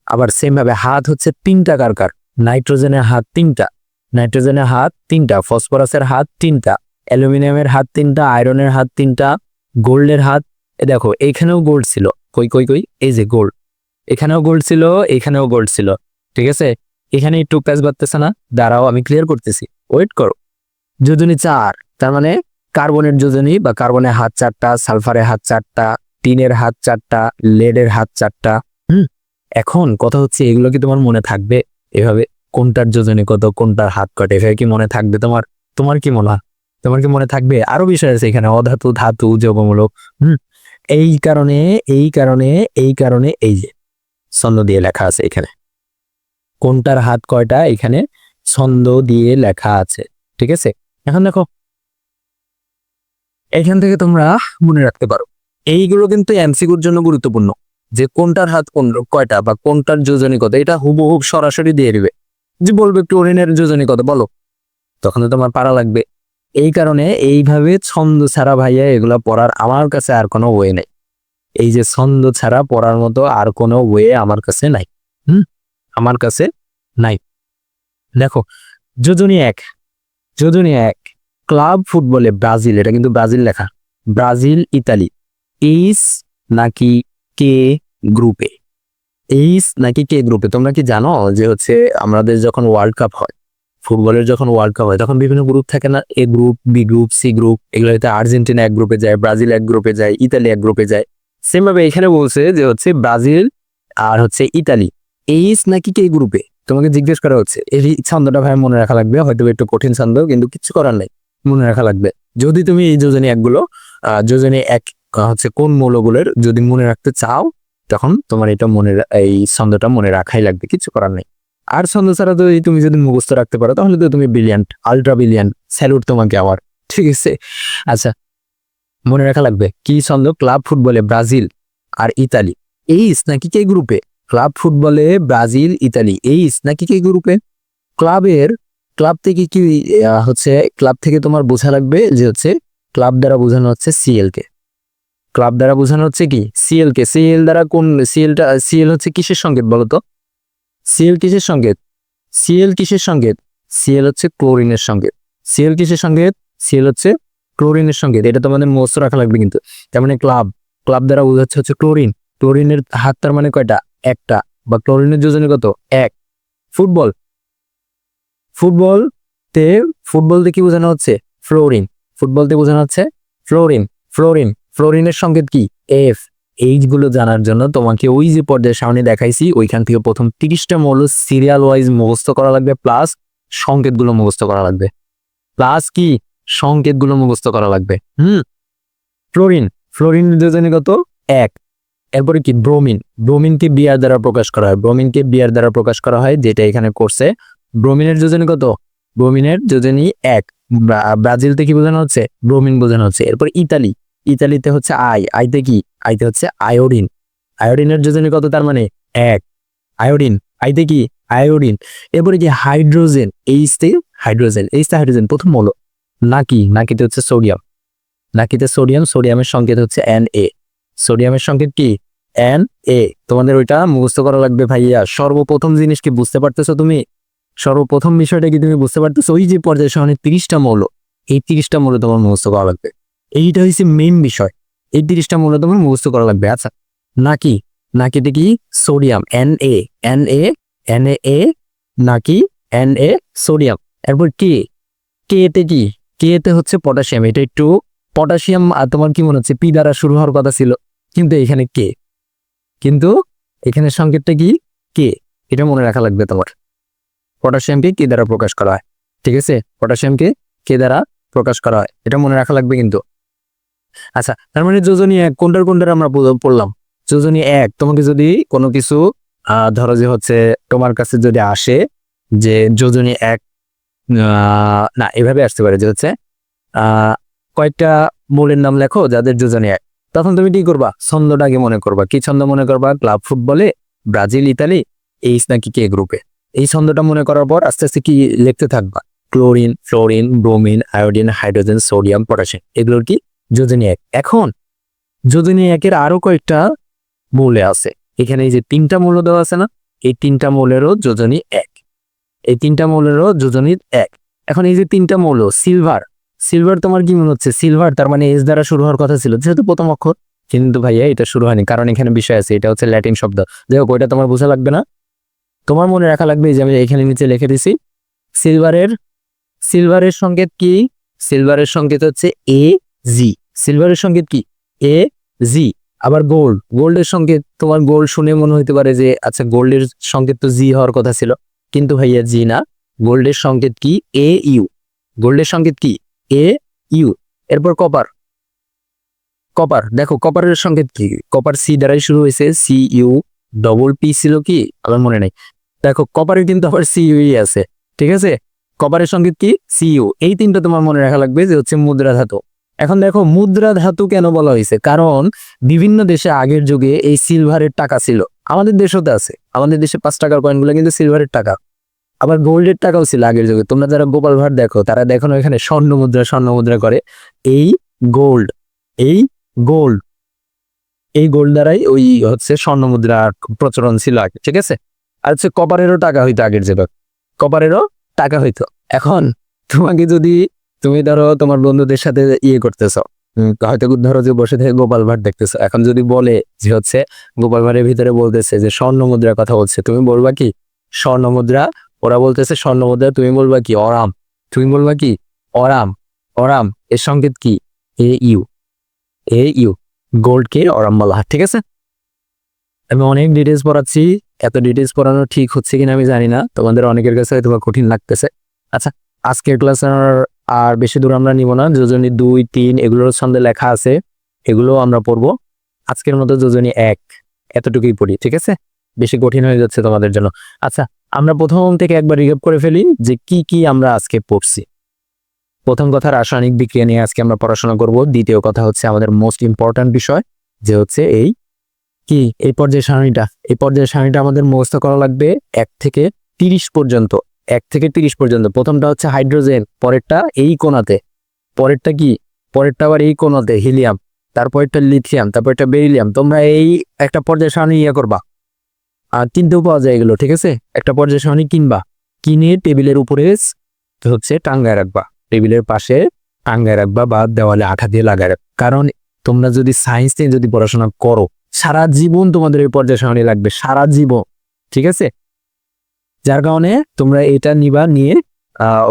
আবার সেম ভাবে হাত হচ্ছে তিনটা কার কার? নাইট্রোজেনের হাত তিনটা, নাইট্রোজেনের হাত তিনটা, ফসফরাসের হাত তিনটা, অ্যালুমিনিয়ামের হাত তিনটা, আয়রনের হাত তিনটা, গোল্ডের হাত, দেখো এইখানেও গোল্ড ছিল, কই কই কই, এই যে গোল্ড, এখানেও গোল্ড ছিল, এখানেও গোল্ড ছিল, ঠিক আছে? এখানে একটু প্যাচ বাড়তেছে না? দাঁড়াও আমি ক্লিয়ার করতেছি, ওয়েট করো। যোজনী চার, তার মানে কার্বনের যোজনী বা কার্বনের হাত চারটা, সালফারের হাত চারটা, টিনের হাত চারটা, লেডের হাত চারটা। এখন কথা হচ্ছে এগুলো কি তোমার মনে থাকবে এভাবে? কোনটার যোজনী কত, কোনটার হাত কটে, এভাবে কি মনে থাকবে তোমার? তোমার কি মনে হয়? তোমার কি মনে থাকবে? আরো বিষয় আছে এখানে, অধাতু, ধাতু, যৌগমূলক। এই কারণে এই কারণে এই কারণে এই যে ছন্দ দিয়ে লেখা আছে এখানে, কোনটার হাত কয়টা এখানে ছন্দ দিয়ে লেখা আছে, ঠিক আছে? এখন দেখো এখান থেকে তোমরা মনে রাখতে পারো, এইগুলো কিন্তু এমসিকিউর জন্য গুরুত্বপূর্ণ, যে কোনটার হাত কোন কয়টা বা কোনটার যোজনী কত। এটা হুবহুব সরাসরি দিয়ে দিবে, যে বলবে ক্লোরিনের যোজনী কত বলো, তখন তো তোমার পারা লাগবে। এই কারণে এইভাবে ছন্দ ছাড়া ভাইয়া এগুলা পড়ার আমার কাছে আর কোনো ওয়ে নেই। এই যে ছন্দ ছাড়া পড়ার মতো আর কোনো ওয়ে আমার কাছে নাই, আমার কাছে নাই। দেখো যোজনী এক, যোজনী এক, ক্লাব ফুটবলে ব্রাজিল, এটা কিন্তু ব্রাজিল লেখা, ব্রাজিল, ইতালি, এইচ নাকি কে গ্রুপে? এইচ নাকি কে গ্রুপে? তোমরা কি জানো যে হচ্ছে আমাদের যখন ওয়ার্ল্ড কাপ হয়, ফুটবলের যখন ওয়ার্ল্ড কাপ হয়, তখন বিভিন্ন গ্রুপ থাকে না? A group, B group, C group. এগুলোতে আর্জেন্টিনা এক গ্রুপে যায়, ব্রাজিল এক গ্রুপে যায়, ইতালি এক গ্রুপে যায়। সেম ভাবে এখানে বলছে যে হচ্ছে ব্রাজিল আর হচ্ছে ইতালি, এইচ নাকি কে গ্রুপে? তোমাকে জিজ্ঞেস করা হচ্ছে। এই ছন্দটা ভাই মনে রাখা লাগবে, হয়তো একটু কঠিন ছন্দ, কিন্তু কিছু করার নাই, মনে রাখা লাগবে। যদি তুমি এই যোজনী একগুলো, যোজনী এক হচ্ছে কোন মৌলগুলোর যদি মনে রাখতে চাও, তখন তোমার এটা এই ছন্দটা মনে রাখাই লাগবে, কিছু করার নেই। আর ছন্দ ছাড়া তো তুমি যদি মুখস্থ রাখতে পারো তাহলে তো তুমি ব্রিলিয়ান্ট, আলট্রা ব্রিলিয়ান্ট, স্যালুট তোমাকে আমার, ঠিক আছে? আচ্ছা, মনে রাখা লাগবে কি ছন্দ? ক্লাব ফুটবলে ব্রাজিল আর ইতালি, এইচ নাকি কে গ্রুপে? ক্লাব ফুটবলে ব্রাজিল, ইতালি, এইচ নাকি কে গ্রুপে? ক্লাবের ক্লাব থেকে কি হচ্ছে, ক্লাব থেকে তোমার বোঝা লাগবে যে হচ্ছে ক্লাব দ্বারা বোঝানো হচ্ছে সিএল কে। ক্লাব দ্বারা বোঝানো হচ্ছে কি সিএল কে। সিএল দ্বারা কোন সিএলটা, সিএল হচ্ছে কিসের সংকেত বলো তো? সিএল কিসের সংকেত? সিএল কিসের সংকেত? সিএল হচ্ছে ক্লোরিনের সংকেত। সিএল কিসের সংকেত? সিএল হচ্ছে ক্লোরিনের সংকেত। এটা তোমাদের মুখস্থ রাখা লাগবে কিন্তু। তার মানে ক্লাব, ক্লাব দ্বারা বোঝাচ্ছে হচ্ছে ক্লোরিন। ক্লোরিনের হাত তার মানে কয়টা? একটা। বা ক্লোরিনের যোজনী কত? এক। ফুটবল, ফুটবল তে, ফুটবল দিয়ে কি বোঝানো হচ্ছে? ফ্লোরিন। ফুটবল দিয়ে বোঝানো হচ্ছে ফ্লোরিন। ফ্লোরিন, ফ্লোরিনের সংকেত কি? এফ। এইগুলো জানার জন্য তোমাকে ওই যে পর্যায়ে সামনে দেখাইছি ওইখান থেকে প্রথম 30টা মৌল সিরিয়াল ওয়াইজ মুখস্থ করা লাগবে, প্লাস সংকেতগুলো মুখস্থ করা লাগবে। প্লাস কি? সংকেতগুলো মুখস্থ করা লাগবে। ফ্লোরিন, ফ্লোরিনের যোজনী কত? এক। এরপরে কি? ব্রোমিন। ব্রোমিনকে বিআর দ্বারা প্রকাশ করা হয়। ব্রোমিনকে বিআর দ্বারা প্রকাশ করা হয়, যেটা এখানে করছে। ব্রোমিনের যোজনী কত? ব্রোমিনের যোজনী এক। ব্রাজিলতে কি বোঝানো হচ্ছে? ব্রোমিন বোঝানো হচ্ছে। এরপর ইতালি, ইতালিতে হচ্ছে আই। আইতে কি? আইতে হচ্ছে আয়োডিন। আয়োডিনের যোজনী কত? তার মানে এক। আয়োডিন, আইতে কি? আয়োডিন। এরপরে কি? হাইড্রোজেন, এইচতে হাইড্রোজেন। এইচতে হাইড্রোজেন প্রথম মৌল। নাকি, নাকিতে হচ্ছে সোডিয়াম। নাকিতে সোডিয়াম, সোডিয়ামের সংকেত হচ্ছে Na। সোডিয়ামের সংকেত কি? Na। তোমাদের ওইটা মুখস্থ করা লাগবে ভাইয়া। সর্বপ্রথম জিনিস কি বুঝতে পারতেছো তুমি? সর্বপ্রথম বিষয়টা কি তুমি বুঝতে পারতেছো? ওই যে পর্যায়ে সামনে 30টা মৌল, এই 30টা মৌল তোমার মুখস্থ করা লাগবে। এইটা হচ্ছে মেইন বিষয়। এই 30টা মৌল তোমার মুখস্থ করা লাগবে। আচ্ছা, নাকি, নাকিতে কি? Sodium, Na। Na, নাকি Na, সোডিয়াম। এরপর কে, তে কি? তে হচ্ছে পটাশিয়াম। এটা একটু পটাশিয়াম, আর তোমার কি মনে হচ্ছে পি দ্বারা শুরু হওয়ার কথা ছিল, কিন্তু এখানে কে। কিন্তু এখানে সংকেতটা কি? কে। এটা মনে রাখা লাগবে তোমার। পটাশিয়ামকে কে দ্বারা প্রকাশ করা হয়, ঠিক আছে? পটাশিয়ামকে কে দ্বারা প্রকাশ করা হয়, এটা মনে রাখা লাগবে কিন্তু। আচ্ছা, তার মানে যোজনী এক কোনটার কোনটার আমরা পড়লাম? যোজনী এক, তোমাকে যদি কোনো কিছু ধরো যে হচ্ছে তোমার কাছে যদি আসে যে যোজনী এক, না এভাবে আসতে পারে যে হচ্ছে কয়েকটা মৌলের নাম লেখো যাদের যোজনী এক। তখন তুমি কি করবা? ছন্দটাকে মনে করবা। কি ছন্দ মনে করবা? ক্লাব ফুটবলে ব্রাজিল, ইতালি, এইচ নাকি কে গ্রুপে। এই ছন্দটা মনে করার পর আস্তে আস্তে কি লিখতে থাকবা? Chlorine, fluorine, bromine, iodine, hydrogen, sodium, potassium, এগুলোর কি? যোজনী এক। এখন যোজনী একের আরো কয়েকটা মৌলে আছে। এখানে এই যে 3টা মৌল দেওয়া আছে না, এই 3টা মৌলেরও যোজনী এক। এই 3টা মৌলেরও যোজনী এক। এখন এই যে 3টা মৌল, সিলভার, সিলভার তোমার কি মনে হচ্ছে? সিলভার তার মানে এস দ্বারা শুরু হওয়ার কথা ছিল, যেহেতু প্রথম অক্ষর। কিন্তু ভাইয়া এটা শুরু হয়নি, কারণ এখানে বিষয় আছে, এটা হচ্ছে ল্যাটিন শব্দ। যাই হোক, ওইটা তোমার বোঝা লাগবে না, তোমার মনে রাখা লাগবে যে আমি এখানে নিচে লিখে দিছি সিলভারের, সিলভারের সংকেত কি? সিলভারের সংকেত হচ্ছে Ag। সিলভারের সংকেত কি? Ag। আবার গোল্ড, গোল্ডের সংকেত তোমার, গোল্ড শুনে মনে হইতে পারে যে আচ্ছা গোল্ডের সংকেত তো জি হওয়ার কথা ছিল, কিন্তু ভাইয়া জি না, গোল্ডের সংকেত কি? Au। গোল্ডের সংকেত কি? Au। এরপর কপার, কপার দেখো কপারের সংকেত কি? কপার সি দ্বারাই শুরু হয়েছে, CU, ছিল কি আমার মনে নেই। দেখো কপারের কিন্তু আবার CU আছে, ঠিক আছে? কপারের সংকেত কি? CU। এই 3টা তোমার মনে রাখা লাগবে যে হচ্ছে মুদ্রা ধাতু। এখন দেখো মুদ্রা ধাতু কেন বলা হয়েছে? কারণ বিভিন্ন দেশে আগের যুগে এই সিলভারের টাকা ছিল, আমাদের দেশেও আছে। আমাদের দেশে 5 টাকার কয়েনগুলো কিন্তু সিলভারের টাকা। আবার গোল্ডের টাকাও ছিল আগের যুগে। তোমরা যারা গোপাল ভাঁড় দেখো তারা দেখো না এখানে স্বর্ণ মুদ্রা, স্বর্ণ মুদ্রা করে। এই গোল্ড, এই গোল্ড, এই গোল্ড দ্বারাই ওই হচ্ছে স্বর্ণ মুদ্রার প্রচলন ছিল আগে, ঠিক আছে? আর হচ্ছে কপারেরও টাকা হইতো আগের যুগে, কপারেরও টাকা হইতো। এখন তোমাকে যদি, তুমি ধরো তোমার বন্ধুদের সাথে ইয়ে করতেছ, হয়তো ধরো যে বসে থেকে গোপাল ভাঁড় দেখতেছো, এখন যদি বলে যে হচ্ছে গোপাল ভাঁড়ের ভিতরে বলতেছে যে স্বর্ণ মুদ্রার কথা বলছে, তুমি বলবা কি? স্বর্ণ মুদ্রা। ওরা বলতেছে স্বর্ণ মুদ্রা, তুমি বলবা কি? অরাম। তুমি বলবা কি? অরাম। অরাম এর সংকেত কি? Au। Au, গোল্ডকে অরাম বলা হয়, ঠিক আছে? আমি অনেক ডিটেলস পড়াচ্ছি, এত ডিটেলস পড়ানো ঠিক হচ্ছে কিনা আমি জানি না, তোমাদের অনেকের কাছে হয়তো কঠিন লাগতেছে। আচ্ছা, আজকের ক্লাস আর বেশি দূর আমরা নিব না। যোজনী 2, 3 এগুলোর ছন্দে লেখা আছে, এগুলো আমরা পড়বো। আজকের মতো যোজনী 1 এতটুকুই পড়ি, ঠিক আছে? বেশি কঠিন হয়ে যাচ্ছে তোমাদের জন্য। আচ্ছা, আমরা প্রথম থেকে একবার রিক্যাপ করে ফেলি যে কি কি আমরা আজকে পড়ছি। প্রথম কথা, রাসায়নিক বিক্রিয়া নিয়ে আজকে আমরা পড়াশোনা করব। দ্বিতীয় কথা হচ্ছে আমাদের মোস্ট ইম্পর্ট্যান্ট বিষয়, যে হচ্ছে এই কি, এই পর্যায় সারণীটা। এই পর্যায় সারণীটা আমাদের মুখস্থ করা লাগবে 1 থেকে 30 পর্যন্ত। 1 থেকে 30 পর্যন্ত। প্রথমটা হচ্ছে হাইড্রোজেন, পরেরটা এই কোণাতে, পরেরটা কি, পরেরটা আবার এই কোণাতে হিলিয়াম, তারপরেরটা লিথিয়াম, তারপরটা বেরিলিয়াম। তোমরা এই একটা পর্যায় সারণী করবা, আর কিনতেও পাওয়া যায় এগুলো, ঠিক আছে। একটা পর্যায় সারণী কিনবা, কিনে টেবিলের উপরে হচ্ছে টাঙ্গায় রাখবা, টেবিলের পাশে টাঙ্গায় রাখবা বা দেওয়ালে আঠা দিয়ে লাগায় রাখবা। কারণ তোমরা যদি সায়েন্স নিয়ে যদি পড়াশোনা করো, সারা জীবন তোমাদের এই পর্যায় সারণী লাগবে, সারা জীবন, ঠিক আছে। যার কারণে তোমরা এটা নিবা, নিয়ে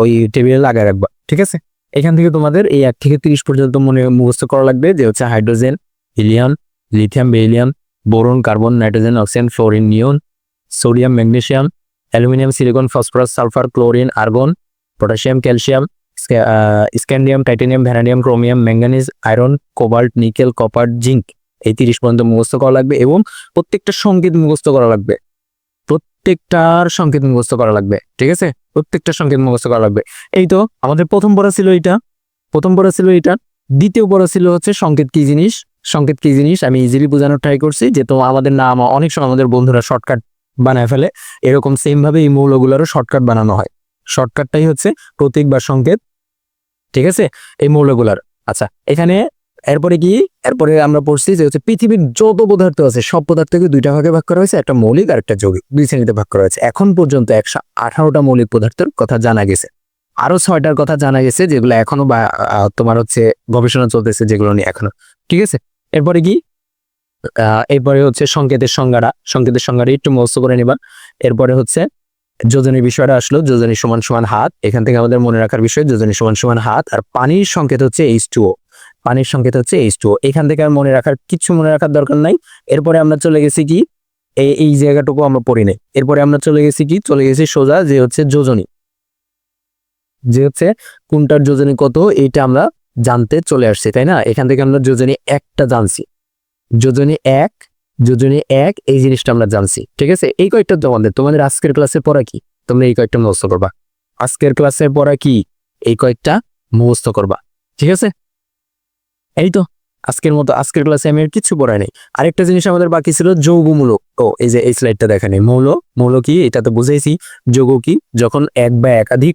ওই টেবিলে লাগায় রাখবা, ঠিক আছে। এখান থেকে তোমাদের এই 1 থেকে 30 পর্যন্ত মুখস্থ করা লাগবে, যে হচ্ছে hydrogen, helium, lithium, beryllium, boron, carbon, nitrogen, oxygen, fluorine, neon, sodium, magnesium, aluminium, silicon, phosphorus, sulphur, chlorine, argon, potassium, calcium, scandium, titanium, vanadium, chromium, manganese, iron, cobalt, nickel, copper, zinc. এই 30 পর্যন্ত মুখস্থ করা লাগবে এবং প্রত্যেকটা সংকেত মুখস্থ করা লাগবে, প্রত্যেকটার সংকেত মুখস্থ করা লাগবে, ঠিক আছে। প্রত্যেকটা সংকেত মুখস্থ করা লাগবে। এই তো আমাদের প্রথম পড়া ছিল এটা, দ্বিতীয় পড়া ছিল হচ্ছে সংকেত কি জিনিস। সংকেত কি জিনিস আমি ইজিলি বোঝানোর ট্রাই করছি, যে তো আমাদের নাম অনেক সময় আমাদের বন্ধুরা শর্টকাট বানায় ফেলে, এরকম সেম ভাবে এই মৌলগুলোরও শর্টকাট বানানো হয়। শর্টকাটটাই হচ্ছে প্রতীক বা সংকেত, ঠিক আছে, এই মৌলগুলার। আচ্ছা, এখানে এরপরে আমরা পড়ছি যে হচ্ছে পৃথিবীর যত পদার্থ আছে সব পদার্থকে 2টা ভাগে ভাগ করা হয়েছে, একটা মৌলিক আর একটা যৌগিক, 2 শ্রেণীতে ভাগ করা হয়েছে। এখন পর্যন্ত 118টা মৌলিক পদার্থের কথা জানা গেছে, আরো 6টার কথা জানা গেছে, যেগুলো এখনো বা তোমার হচ্ছে গবেষণা চলতেছে, যেগুলো নিয়ে এখনো, ঠিক আছে। এরপরে হচ্ছে সংকেতের সংজ্ঞাটা একটু মুখস্থ করে নিবা। এরপরে হচ্ছে যোজনীর বিষয়টা আসলো, যোজনী সমান সমান হাত। এখান থেকে আমাদের মনে রাখার বিষয় যোজনী সমান সমান হাত। আর পানির সংকেত হচ্ছে H2O, পানির সংকেত হচ্ছে H2O। এখান থেকে আর মনে রাখার দরকার নাই। এরপরে আমরা চলে গেছি কি, এই জায়গাটুকু আমরা পড়ি নাই। এরপরে আমরা চলে গেছি সোজা, যে হচ্ছে যোজনী, যে হচ্ছে কোনটার যোজনী কত, এইটা আমরা জানতে চলে আসছি, তাই না। এখান থেকে আমরা যোজনী 1টা জানছি, যোজনী 1 এই জিনিসটা আমরা জানছি, ঠিক আছে। এই কয়েকটা তোমাদের আজকের ক্লাসে পড়া কি, তোমরা এই কয়েকটা মুখস্থ করবা। আজকের ক্লাসে পড়া কি, এই কয়েকটা মুখস্থ করবা, ঠিক আছে। এই তো আজকের ক্লাসে আমি আর কিছু পড়াই নাই। আরেকটা জিনিস আমাদের বাকি ছিল যৌগমূলক। এই যে এই স্লাইডটা দেখানি, মৌল কি এটা তো বুঝেছি। যৌগ কি, যখন এক বা একাধিক,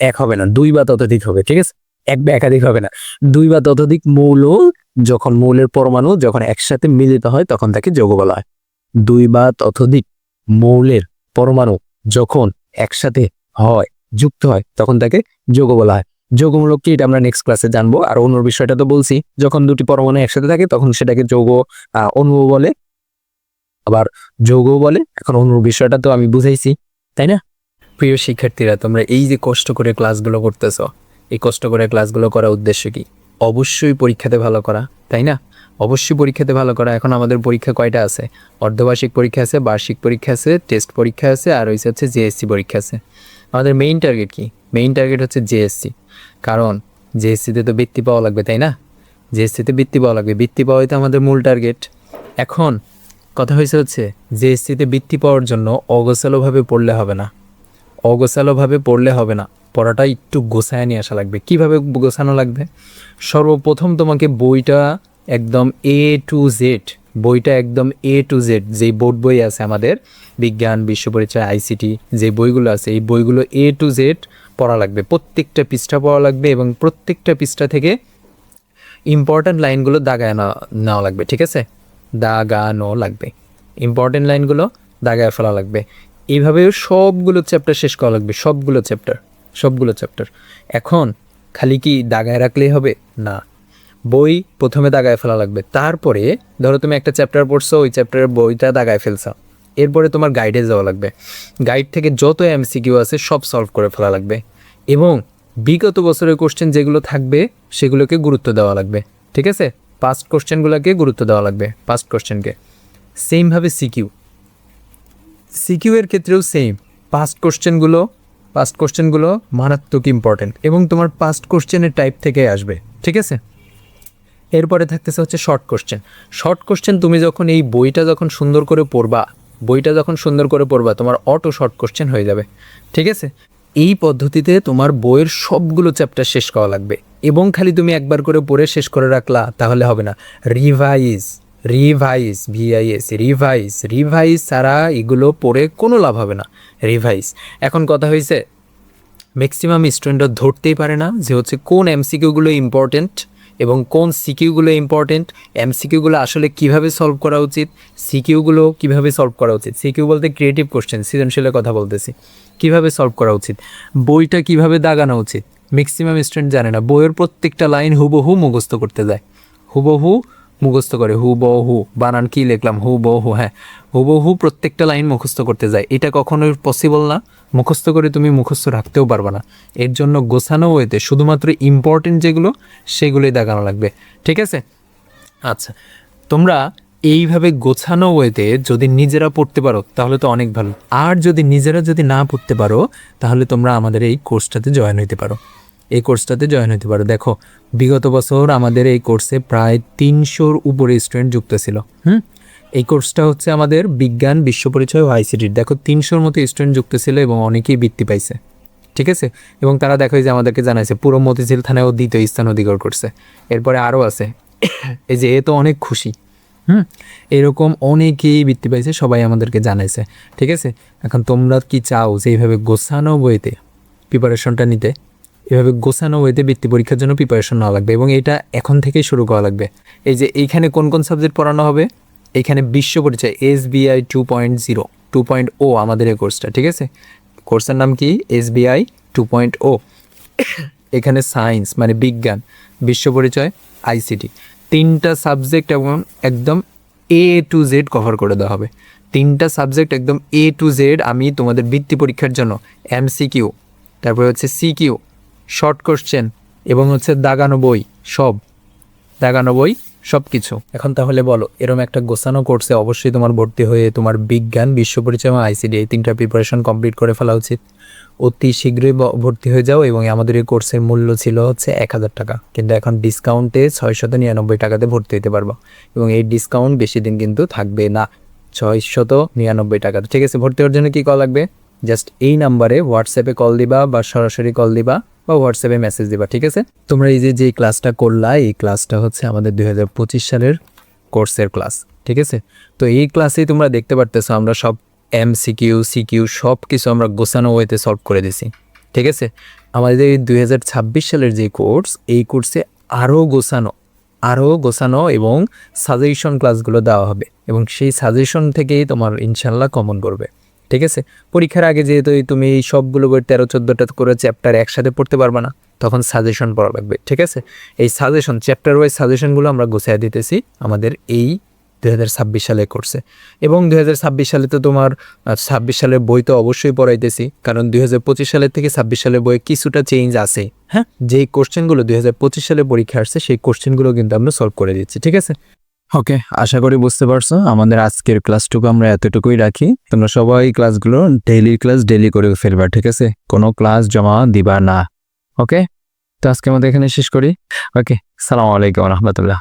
এক হবে না, 2 বা ততোধিক হবে, ঠিক আছে। 1 বা একাধিক হবে না, 2 বা ততোধিক মৌল, যখন মৌলের পরমাণু যখন একসাথে মিলিত হয় তখন তাকে যৌগ বলা হয়। 2 বা ততোধিক মৌলের পরমাণু যখন একসাথে হয়, যুক্ত হয়, তখন তাকে যৌগ বলা হয়। যৌগমূলক কি এটা আমরা নেক্সট ক্লাসে জানবো। আর অণুর বিষয়টা তো বলছি, যখন 2টি পরমাণু একসাথে থাকে তখন সেটাকে যৌগ, অণু বলে, আবার যৌগ বলে। এখন অণুর বিষয়টা তো আমি বুঝাইছি, তাই না। প্রিয় শিক্ষার্থীরা, তোমরা এই যে কষ্ট করে ক্লাসগুলো করতেছো, এই কষ্ট করে ক্লাসগুলো করার উদ্দেশ্য কি? অবশ্যই পরীক্ষাতে ভালো করা, তাই না। অবশ্যই পরীক্ষাতে ভালো করা। এখন আমাদের পরীক্ষা কয়টা আছে? অর্ধবার্ষিক পরীক্ষা আছে, বার্ষিক পরীক্ষা আছে, টেস্ট পরীক্ষা আছে, আর হচ্ছে জেএসসি পরীক্ষা আছে। আমাদের মেইন টার্গেট কি? মেইন টার্গেট হচ্ছে জেএসসি। কারণ জেএসসিতে তো বৃত্তি পাওয়া লাগবে, তাই না। জেএসসিতে বৃত্তি পাওয়া লাগবে, বৃত্তি পাওয়াই তো আমাদের মূল টার্গেট। এখন কথা হচ্ছে জেএসসিতে বৃত্তি পাওয়ার জন্য অগোছালোভাবে পড়লে হবে না, পড়াটা একটু গোছায় নিয়ে আসা লাগবে। কিভাবে গোছানো লাগবে? সর্বপ্রথম তোমাকে বইটা একদম A to Z, যেই বোর্ড বই আছে আমাদের, বিজ্ঞান, বিশ্ব পরিচয়, আইসিটি, যে বইগুলো আছে, এই বইগুলো A to Z পড়া লাগবে। প্রত্যেকটা পৃষ্ঠা পড়া লাগবে এবং প্রত্যেকটা পৃষ্ঠা থেকে ইম্পর্ট্যান্ট লাইনগুলো দাগায় নেওয়া লাগবে, ঠিক আছে। দাগানো লাগবে, ইম্পর্টেন্ট লাইনগুলো দাগায় ফেলা লাগবে। এইভাবে সবগুলো চ্যাপ্টার শেষ করা লাগবে, সবগুলো চ্যাপ্টার। এখন খালি কি দাগায় রাখলেই হবে না, বই প্রথমে দাগায় ফেলা লাগবে। তারপরে ধরো তুমি একটা চ্যাপ্টার পড়ছো, ওই চ্যাপ্টারের বইটা দাগায় ফেলছো, এরপরে তোমার গাইডে যাওয়া লাগবে। গাইড থেকে যত এমসিকিউ আছে সব সলভ করে ফেলা লাগবে এবং বিগত বছরের কোশ্চেন যেগুলো থাকবে সেগুলোকে গুরুত্ব দেওয়া লাগবে, ঠিক আছে। পাস্ট কোশ্চেনগুলোকে গুরুত্ব দেওয়া লাগবে, পাস্ট কোশ্চেনকে। সেমভাবে সিকিউ এর ক্ষেত্রেও সেম, পাস্ট কোশ্চেনগুলো মারাত্মক ইম্পর্টেন্ট এবং তোমার পাস্ট কোশ্চেনের টাইপ থেকে আসবে, ঠিক আছে। এরপরে থাকতেছে হচ্ছে শর্ট কোশ্চেন। তুমি যখন এই বইটা যখন সুন্দর করে পড়বা তোমার অটো শর্ট কোশ্চেন হয়ে যাবে, ঠিক আছে। এই পদ্ধতিতে তোমার বইয়ের সবগুলো চ্যাপ্টার শেষ করা লাগবে এবং খালি তুমি একবার করে পড়ে শেষ করে রাখলা তাহলে হবে না। রিভাইজ, ভিআইএস, রিভাইজ ছাড়া এগুলো পড়ে কোনো লাভ হবে না। রিভাইজ। এখন কথা হয়েছে, ম্যাক্সিমাম স্টুডেন্টরা ধরতেই পারে না যে হচ্ছে কোন এমসিকিউগুলো ইম্পর্টেন্ট এবং কোন সিকিউগুলো ইম্পর্টেন্ট, এমসিকিউগুলো আসলে কিভাবে সলভ করা উচিত, সিকিউগুলো কিভাবে সলভ করা উচিত। সিকিউ বলতে ক্রিয়েটিভ কোশ্চেন, সৃজনশীলের কথা বলতেছি, কিভাবে সলভ করা উচিত, বইটা কিভাবে দাগানো উচিত। ম্যাক্সিমাম স্টুডেন্ট জানে না, বইয়ের প্রত্যেকটা লাইন হুবহু মুখস্থ করতে যায়, হুবহু মুখস্থ করে, হুবহু, বানান কি লিখলাম, হুবহু, হ্যাঁ হুবহু প্রত্যেকটা লাইন মুখস্থ করতে যায়। এটা কখনোই পসিবল না, মুখস্থ করে তুমি মুখস্থ রাখতেও পারবে না। এর জন্য গোছানো ওয়েতে শুধুমাত্র ইম্পর্টেন্ট যেগুলো সেগুলোই দেখানো লাগবে, ঠিক আছে? আচ্ছা, তোমরা এইভাবে গোছানো ওয়েতে যদি নিজেরা পড়তে পারো তাহলে তো অনেক ভালো। আর যদি নিজেরা না পড়তে পারো তাহলে তোমরা আমাদের এই কোর্সটাতে জয়েন হইতে পারো, এই কোর্সটাতে জয়েন হতে পারো। দেখো, বিগত বছর আমাদের এই কোর্সে প্রায় 300-র উপরে স্টুডেন্ট যুক্ত ছিল। এই কোর্সটা হচ্ছে আমাদের বিজ্ঞান, বিশ্ব পরিচয় ও আইসিটির। দেখো 300-র মতো স্টুডেন্ট যুক্ত ছিল এবং অনেকেই বৃত্তি পাইছে, ঠিক আছে? এবং তারা দেখো যে আমাদেরকে জানাইছে পুরো মতিঝিল থানায়ও দ্বিতীয় স্থান অধিকার করছে। এরপরে আরও আছে, এই যে এ তো অনেক খুশি। এরকম অনেকেই বৃত্তি পাইছে, সবাই আমাদেরকে জানাইছে, ঠিক আছে? এখন তোমরা কি চাও যে এইভাবে গোছানো বইতে প্রিপারেশনটা নিতে? এভাবে গোছানো ওয়েতে বৃত্তি পরীক্ষার জন্য প্রিপারেশন নেওয়া লাগবে এবং এটা এখন থেকেই শুরু করা লাগবে। এই যে এইখানে কোন কোন সাবজেক্ট পড়ানো হবে, এইখানে বিশ্ব পরিচয় SBI 2.0 আমাদের এই কোর্সটা, ঠিক আছে? কোর্সের নাম কি? SBI 2.0। এখানে সায়েন্স মানে বিজ্ঞান, বিশ্ব পরিচয়, আইসিটি, 3টা সাবজেক্ট এবং একদম A to Z কভার করে দেওয়া হবে। 3টা সাবজেক্ট একদম A to Z আমি তোমাদের বৃত্তি পরীক্ষার জন্য MCQ, তারপরে হচ্ছে সিকিউ, শর্ট কোশ্চেন এবং হচ্ছে দাগানো বই, সব কিছু। এখন তাহলে বলো, এরকম একটা গোছানো কোর্সে অবশ্যই তোমার ভর্তি হয়ে তোমার বিজ্ঞান, বিশ্ব পরিচয় এবং আইসিডি এই 3টা প্রিপারেশন কমপ্লিট করে ফেলা উচিত। অতি শীঘ্রই ভর্তি হয়ে যাও। এবং আমাদের এই কোর্সের মূল্য ছিল হচ্ছে 1000 টাকা, কিন্তু এখন ডিসকাউন্টে 699 টাকাতে ভর্তি হতে পারবো এবং এই ডিসকাউন্ট বেশি দিন কিন্তু থাকবে না, 699 টাকাতে, ঠিক আছে? ভর্তি হওয়ার জন্য কী কল লাগবে? জাস্ট এই নাম্বারে হোয়াটসঅ্যাপে কল দিবা বা সরাসরি কল দিবা বা হোয়াটসঅ্যাপে মেসেজ দিবা, ঠিক আছে? তোমরা এই যে ক্লাসটা করলা, এই ক্লাসটা হচ্ছে আমাদের 2025 সালের কোর্সের ক্লাস, ঠিক আছে? তো এই ক্লাসেই তোমরা দেখতে পারতেছো আমরা সব MCQ, সিকিউ সব কিছু আমরা গোছানো ওয়েতে সলভ করে দিছি, ঠিক আছে? আমাদের এই 2026 সালের যে কোর্স, এই কোর্সে আরও গোছানো এবং সাজেশন ক্লাসগুলো দেওয়া হবে এবং সেই সাজেশন থেকেই তোমার ইনশাল্লাহ কমন করবে, ঠিক আছে? পরীক্ষার আগে যেহেতু তুমি এই সবগুলো বই 13-14টা করে চ্যাপ্টার একসাথে পড়তে পারবে না, তখন সাজেশন পড়া লাগবে, ঠিক আছে? এই সাজেশন, চ্যাপ্টার ওয়াইজ সাজেশনগুলো আমরা গুছিয়ে দিতেছি আমাদের এই 2026 সালে কোর্সে। এবং 2026 সালে তো তোমার 26 সালের বই তো অবশ্যই পড়াইতেছি, কারণ 2025 সালের থেকে 26 সালের বইয়ে কিছুটা চেঞ্জ আছে। হ্যাঁ, যেই কোশ্চেনগুলো 2025 সালে পরীক্ষা আসছে সেই কোশ্চেনগুলো কিন্তু আমরা সলভ করে দিচ্ছি, ঠিক আছে? ওকে, আশা করি বুঝতে পারছো। আমাদের আজকের ক্লাসটুকু আমরা এতটুকুই রাখি। তোমরা সবাই ক্লাসগুলো ডেইলি করে ফেলবা, ঠিক আছে? কোনো ক্লাস জমা দিবা না, ওকে? তো আজকে আমাদের এখানে শেষ করি। ওকে, আসসালামু আলাইকুম রহমতুল্লাহ।